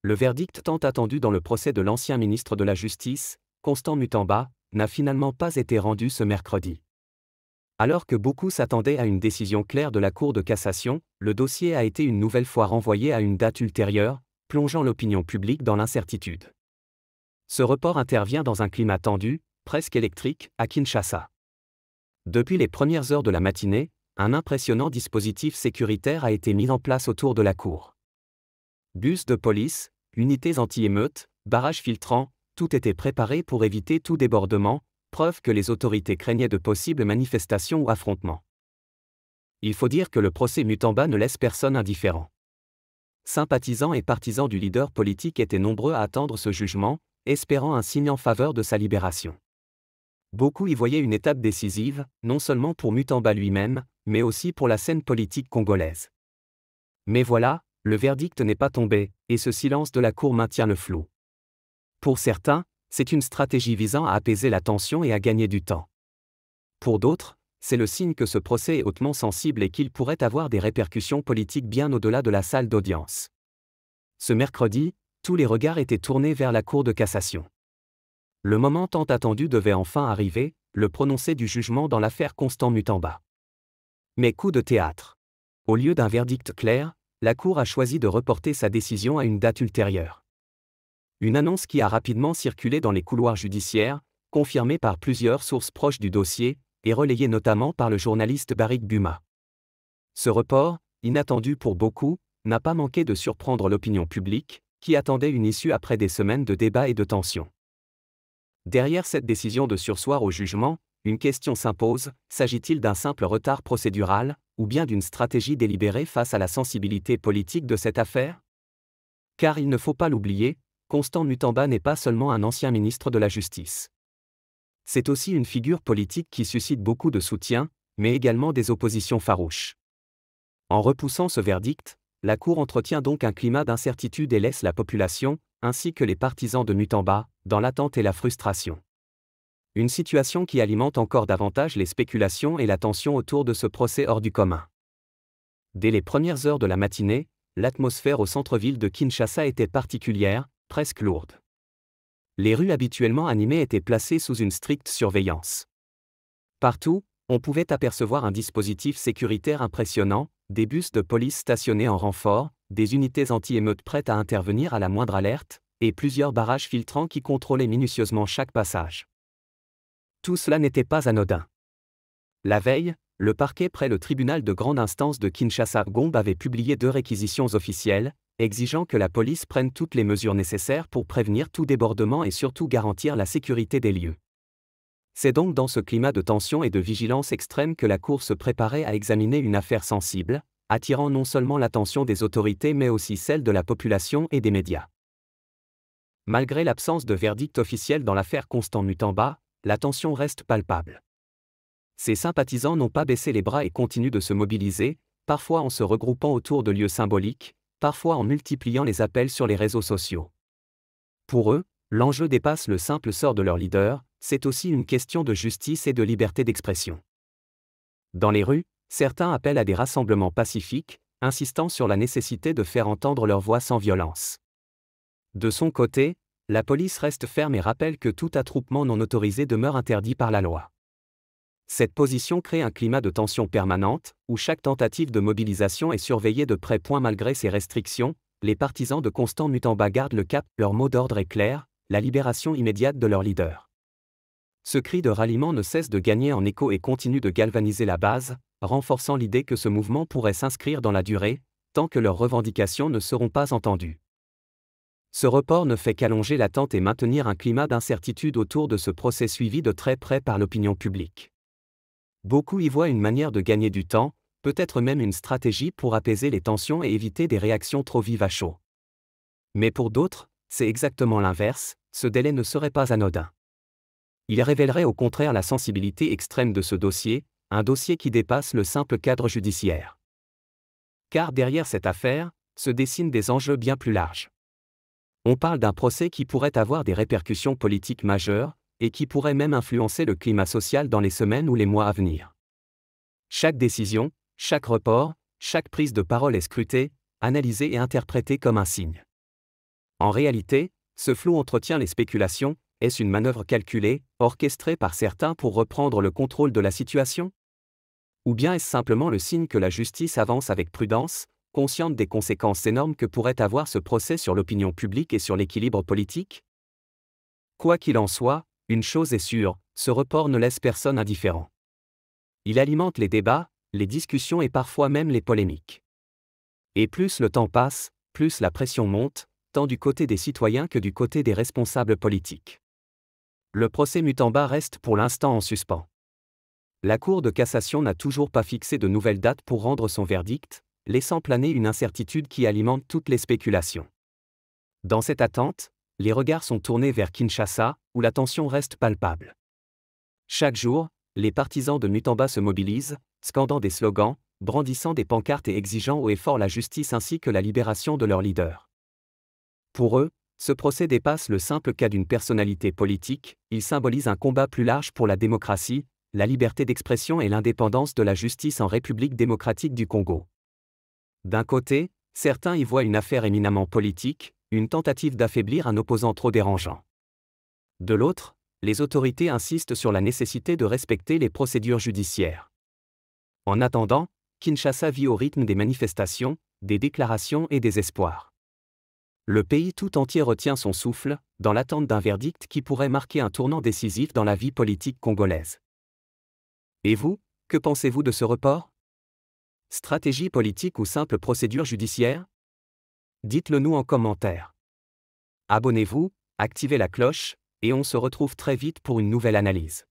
Le verdict tant attendu dans le procès de l'ancien ministre de la Justice, Constant Mutamba, n'a finalement pas été rendu ce mercredi. Alors que beaucoup s'attendaient à une décision claire de la Cour de cassation, le dossier a été une nouvelle fois renvoyé à une date ultérieure, plongeant l'opinion publique dans l'incertitude. Ce report intervient dans un climat tendu, presque électrique, à Kinshasa. Depuis les premières heures de la matinée, un impressionnant dispositif sécuritaire a été mis en place autour de la cour. Bus de police, unités anti-émeutes, barrages filtrants, tout était préparé pour éviter tout débordement, preuve que les autorités craignaient de possibles manifestations ou affrontements. Il faut dire que le procès Mutamba ne laisse personne indifférent. Sympathisants et partisans du leader politique étaient nombreux à attendre ce jugement, espérant un signe en faveur de sa libération. Beaucoup y voyaient une étape décisive, non seulement pour Mutamba lui-même, mais aussi pour la scène politique congolaise. Mais voilà, le verdict n'est pas tombé, et ce silence de la Cour maintient le flou. Pour certains, c'est une stratégie visant à apaiser la tension et à gagner du temps. Pour d'autres, c'est le signe que ce procès est hautement sensible et qu'il pourrait avoir des répercussions politiques bien au-delà de la salle d'audience. Ce mercredi, tous les regards étaient tournés vers la Cour de cassation. Le moment tant attendu devait enfin arriver, le prononcé du jugement dans l'affaire Constant Mutamba. Mais coup de théâtre. Au lieu d'un verdict clair, la Cour a choisi de reporter sa décision à une date ultérieure. Une annonce qui a rapidement circulé dans les couloirs judiciaires, confirmée par plusieurs sources proches du dossier, et relayée notamment par le journaliste Barik Buma. Ce report, inattendu pour beaucoup, n'a pas manqué de surprendre l'opinion publique, qui attendait une issue après des semaines de débats et de tensions. Derrière cette décision de surseoir au jugement, une question s'impose, s'agit-il d'un simple retard procédural, ou bien d'une stratégie délibérée face à la sensibilité politique de cette affaire? Car il ne faut pas l'oublier, Constant Mutamba n'est pas seulement un ancien ministre de la Justice. C'est aussi une figure politique qui suscite beaucoup de soutien, mais également des oppositions farouches. En repoussant ce verdict, la Cour entretient donc un climat d'incertitude et laisse la population, ainsi que les partisans de Mutamba, dans l'attente et la frustration. Une situation qui alimente encore davantage les spéculations et la tension autour de ce procès hors du commun. Dès les premières heures de la matinée, l'atmosphère au centre-ville de Kinshasa était particulière, presque lourde. Les rues habituellement animées étaient placées sous une stricte surveillance. Partout, on pouvait apercevoir un dispositif sécuritaire impressionnant, des bus de police stationnés en renfort, des unités anti-émeutes prêtes à intervenir à la moindre alerte, et plusieurs barrages filtrants qui contrôlaient minutieusement chaque passage. Tout cela n'était pas anodin. La veille, le parquet près le tribunal de grande instance de Kinshasa-Gombe avait publié 2 réquisitions officielles, exigeant que la police prenne toutes les mesures nécessaires pour prévenir tout débordement et surtout garantir la sécurité des lieux. C'est donc dans ce climat de tension et de vigilance extrême que la Cour se préparait à examiner une affaire sensible, attirant non seulement l'attention des autorités mais aussi celle de la population et des médias. Malgré l'absence de verdict officiel dans l'affaire Constant Mutamba, la tension reste palpable. Ses sympathisants n'ont pas baissé les bras et continuent de se mobiliser, parfois en se regroupant autour de lieux symboliques, parfois en multipliant les appels sur les réseaux sociaux. Pour eux, l'enjeu dépasse le simple sort de leur leader, c'est aussi une question de justice et de liberté d'expression. Dans les rues, certains appellent à des rassemblements pacifiques, insistant sur la nécessité de faire entendre leur voix sans violence. De son côté, la police reste ferme et rappelle que tout attroupement non autorisé demeure interdit par la loi. Cette position crée un climat de tension permanente, où chaque tentative de mobilisation est surveillée de près. Malgré ces restrictions, les partisans de Constant Mutamba gardent le cap, leur mot d'ordre est clair, la libération immédiate de leur leader. Ce cri de ralliement ne cesse de gagner en écho et continue de galvaniser la base, renforçant l'idée que ce mouvement pourrait s'inscrire dans la durée, tant que leurs revendications ne seront pas entendues. Ce report ne fait qu'allonger l'attente et maintenir un climat d'incertitude autour de ce procès suivi de très près par l'opinion publique. Beaucoup y voient une manière de gagner du temps, peut-être même une stratégie pour apaiser les tensions et éviter des réactions trop vives à chaud. Mais pour d'autres, c'est exactement l'inverse, ce délai ne serait pas anodin. Il révélerait au contraire la sensibilité extrême de ce dossier, un dossier qui dépasse le simple cadre judiciaire. Car derrière cette affaire, se dessinent des enjeux bien plus larges. On parle d'un procès qui pourrait avoir des répercussions politiques majeures, et qui pourrait même influencer le climat social dans les semaines ou les mois à venir. Chaque décision, chaque report, chaque prise de parole est scrutée, analysée et interprétée comme un signe. En réalité, ce flou entretient les spéculations. Est-ce une manœuvre calculée, orchestrée par certains pour reprendre le contrôle de la situation? Ou bien est-ce simplement le signe que la justice avance avec prudence, consciente des conséquences énormes que pourrait avoir ce procès sur l'opinion publique et sur l'équilibre politique? Quoi qu'il en soit, une chose est sûre, ce report ne laisse personne indifférent. Il alimente les débats, les discussions et parfois même les polémiques. Et plus le temps passe, plus la pression monte, tant du côté des citoyens que du côté des responsables politiques. Le procès Mutamba reste pour l'instant en suspens. La Cour de cassation n'a toujours pas fixé de nouvelles dates pour rendre son verdict, laissant planer une incertitude qui alimente toutes les spéculations. Dans cette attente, les regards sont tournés vers Kinshasa, où la tension reste palpable. Chaque jour, les partisans de Mutamba se mobilisent, scandant des slogans, brandissant des pancartes et exigeant haut et fort la justice ainsi que la libération de leur leader. Pour eux, ce procès dépasse le simple cas d'une personnalité politique, il symbolise un combat plus large pour la démocratie, la liberté d'expression et l'indépendance de la justice en République démocratique du Congo. D'un côté, certains y voient une affaire éminemment politique, une tentative d'affaiblir un opposant trop dérangeant. De l'autre, les autorités insistent sur la nécessité de respecter les procédures judiciaires. En attendant, Kinshasa vit au rythme des manifestations, des déclarations et des espoirs. Le pays tout entier retient son souffle, dans l'attente d'un verdict qui pourrait marquer un tournant décisif dans la vie politique congolaise. Et vous, que pensez-vous de ce report? Stratégie politique ou simple procédure judiciaire? Dites-le nous en commentaire. Abonnez-vous, activez la cloche, et on se retrouve très vite pour une nouvelle analyse.